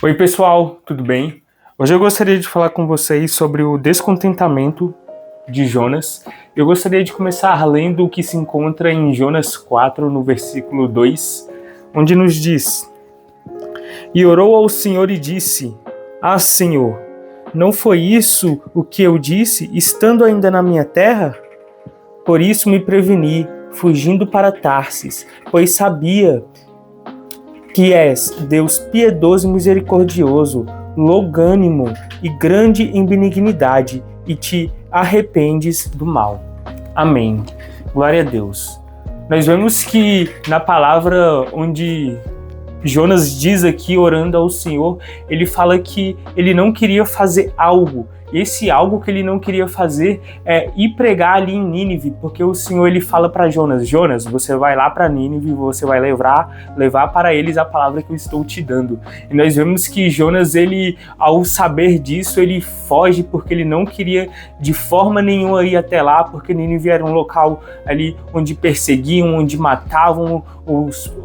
Oi, pessoal, tudo bem? Hoje eu gostaria de falar com vocês sobre o descontentamento de Jonas. Eu gostaria de começar lendo o que se encontra em Jonas 4, no versículo 2, onde nos diz: E orou ao Senhor e disse: Ah, Senhor, não foi isso o que eu disse, estando ainda na minha terra? Por isso me preveni, fugindo para Tarsis, pois sabia que és Deus piedoso e misericordioso, longânimo e grande em benignidade, e te arrependes do mal. Amém. Glória a Deus. Nós vemos que na palavra onde Jonas diz aqui, orando ao Senhor, ele fala que ele não queria fazer algo. Esse algo que ele não queria fazer é ir pregar ali em Nínive, porque o Senhor ele fala para Jonas: Jonas, você vai lá para Nínive, você vai levar para eles a palavra que eu estou te dando. E nós vemos que Jonas, ele, ao saber disso, ele foge porque ele não queria de forma nenhuma ir até lá, porque Nínive era um local ali onde perseguiam, onde matavam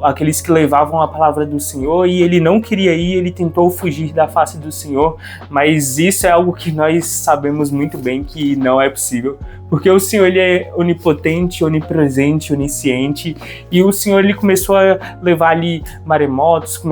aqueles que levavam a palavra do Senhor, e ele não queria ir, ele tentou fugir da face do Senhor, mas isso é algo que nós sabemos muito bem que não é possível, porque o Senhor ele é onipotente, onipresente, onisciente, e o Senhor ele começou a levar ali maremotos,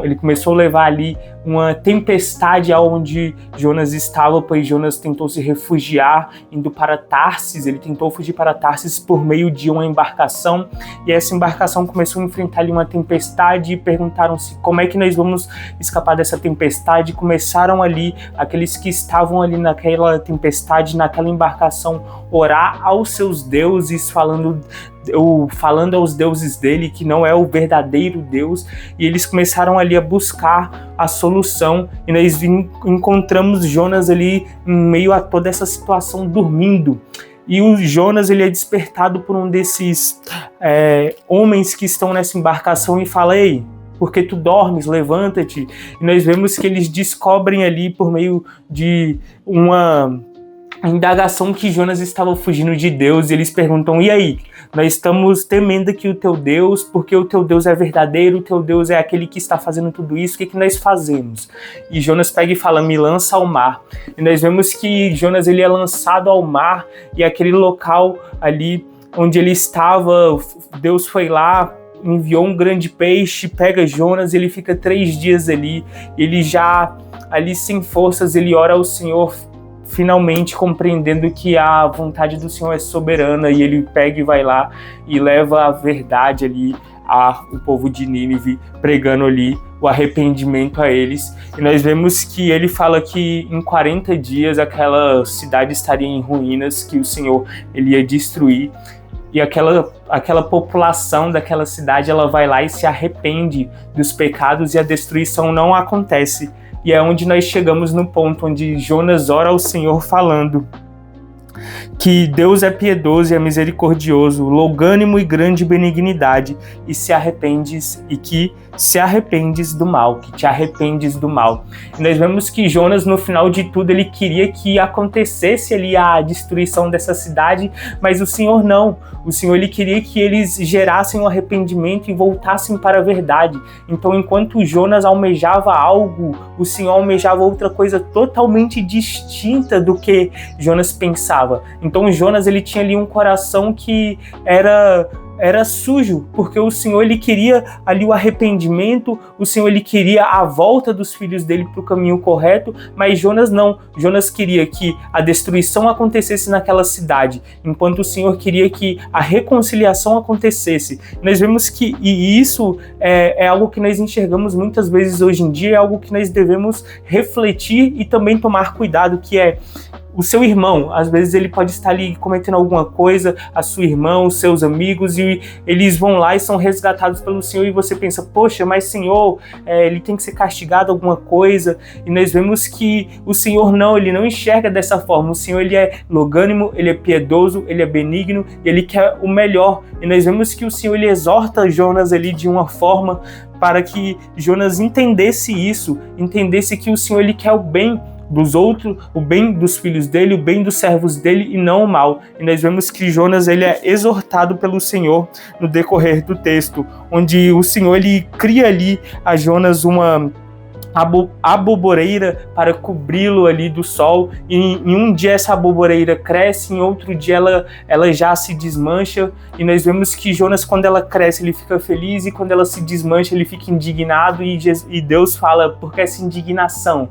ele começou a levar ali uma tempestade aonde Jonas estava, pois Jonas tentou se refugiar indo para Tarsis. Ele tentou fugir para Tarsis por meio de uma embarcação, e essa embarcação começou a enfrentar ali uma tempestade, e perguntaram-se como é que nós vamos escapar dessa tempestade. Começaram ali, aqueles que estavam ali naquela tempestade, naquela embarcação, orar aos seus deuses, falando aos deuses dele, que não é o verdadeiro Deus, e eles começaram ali a buscar a solução, e nós encontramos Jonas ali em meio a toda essa situação dormindo, e o Jonas ele é despertado por um desses homens que estão nessa embarcação e fala: ei, porque tu dormes, levanta-te. E nós vemos que eles descobrem ali por meio de uma indagação que Jonas estava fugindo de Deus, e eles perguntam: e aí? Nós estamos temendo aqui o teu Deus, porque o teu Deus é verdadeiro, o teu Deus é aquele que está fazendo tudo isso, o que nós fazemos? E Jonas pega e fala: me lança ao mar. E nós vemos que Jonas ele é lançado ao mar, e aquele local ali onde ele estava, Deus foi lá, enviou um grande peixe, pega Jonas, ele fica 3 dias ali, ele já ali sem forças, ele ora ao Senhor, finalmente compreendendo que a vontade do Senhor é soberana, e ele pega e vai lá e leva a verdade ali ao povo de Nínive, pregando ali o arrependimento a eles. E nós vemos que ele fala que em 40 dias aquela cidade estaria em ruínas, que o Senhor ele ia destruir, e aquela população daquela cidade ela vai lá e se arrepende dos pecados, e a destruição não acontece. E é onde nós chegamos no ponto onde Jonas ora ao Senhor falando que Deus é piedoso e é misericordioso, longânimo e grande benignidade, e que se arrependes do mal, que te arrependes do mal. E nós vemos que Jonas, no final de tudo, ele queria que acontecesse ali a destruição dessa cidade, mas o Senhor não. O Senhor ele queria que eles gerassem um arrependimento e voltassem para a verdade. Então, enquanto Jonas almejava algo, o Senhor almejava outra coisa totalmente distinta do que Jonas pensava. Então Jonas ele tinha ali um coração que era sujo, porque o Senhor ele queria ali o arrependimento, o Senhor ele queria a volta dos filhos dele para o caminho correto, mas Jonas não. Jonas queria que a destruição acontecesse naquela cidade, enquanto o Senhor queria que a reconciliação acontecesse. Nós vemos que isso é algo que nós enxergamos muitas vezes hoje em dia, é algo que nós devemos refletir e também tomar cuidado, que é o seu irmão. Às vezes ele pode estar ali cometendo alguma coisa, a sua irmã, os seus amigos, e eles vão lá e são resgatados pelo Senhor, e você pensa: poxa, mas Senhor, ele tem que ser castigado alguma coisa. E nós vemos que o Senhor não, ele não enxerga dessa forma. O Senhor ele é longânimo, ele é piedoso, ele é benigno, e ele quer o melhor. E nós vemos que o Senhor ele exorta Jonas ali de uma forma para que Jonas entendesse isso, entendesse que o Senhor ele quer o bem dos outros, o bem dos filhos dele, o bem dos servos dele, e não o mal. E nós vemos que Jonas ele é exortado pelo Senhor no decorrer do texto, onde o Senhor ele cria ali a Jonas aboboreira para cobri-lo ali do sol, e em um dia essa aboboreira cresce, em outro dia ela já se desmancha, e nós vemos que Jonas, quando ela cresce, ele fica feliz, e quando ela se desmancha, ele fica indignado, e Deus fala, por que essa indignação?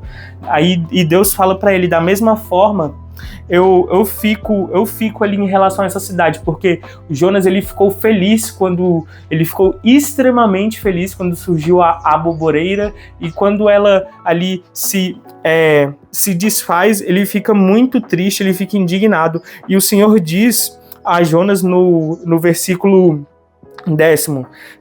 E Deus fala para ele, da mesma forma, eu fico ali em relação a essa cidade, porque o Jonas, ele ficou extremamente feliz quando surgiu a aboboreira, e quando ela ali se desfaz, ele fica muito triste, ele fica indignado, e o Senhor diz a Jonas no versículo 10: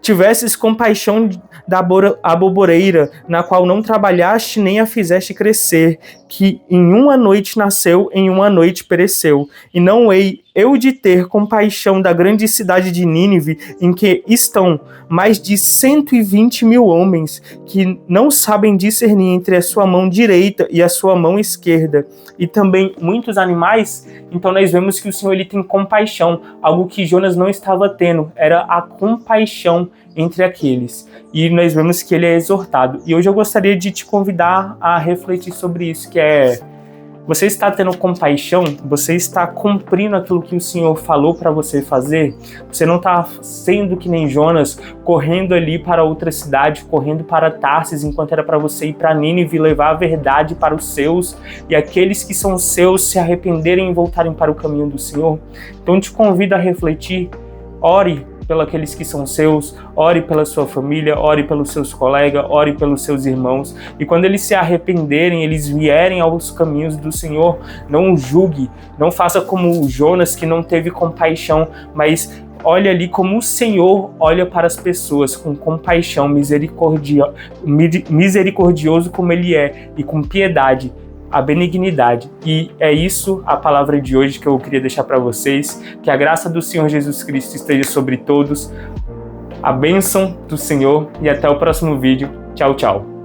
tivesses compaixão da aboboreira, na qual não trabalhaste nem a fizeste crescer, que em uma noite nasceu, em uma noite pereceu. E não hei eu de ter compaixão da grande cidade de Nínive, em que estão mais de 120 mil homens, que não sabem discernir entre a sua mão direita e a sua mão esquerda, e também muitos animais. Então nós vemos que o Senhor, ele tem compaixão, algo que Jonas não estava tendo, era a compaixão entre aqueles. E nós vemos que ele é exortado. E hoje eu gostaria de te convidar a refletir sobre isso, que é: você está tendo compaixão? Você está cumprindo aquilo que o Senhor falou para você fazer? Você não está sendo que nem Jonas, correndo ali para outra cidade, correndo para Tarsis, enquanto era para você ir para Nínive, levar a verdade para os seus, e aqueles que são seus se arrependerem e voltarem para o caminho do Senhor? Então te convido a refletir. Ore pelos aqueles que são seus, ore pela sua família, ore pelos seus colegas, ore pelos seus irmãos, e quando eles se arrependerem, eles vierem aos caminhos do Senhor, não julgue, não faça como o Jonas, que não teve compaixão, mas olha ali como o Senhor olha para as pessoas, com compaixão, misericordioso como Ele é, e com piedade, a benignidade. E é isso a palavra de hoje que eu queria deixar para vocês. Que a graça do Senhor Jesus Cristo esteja sobre todos, a bênção do Senhor, e até o próximo vídeo. Tchau, tchau.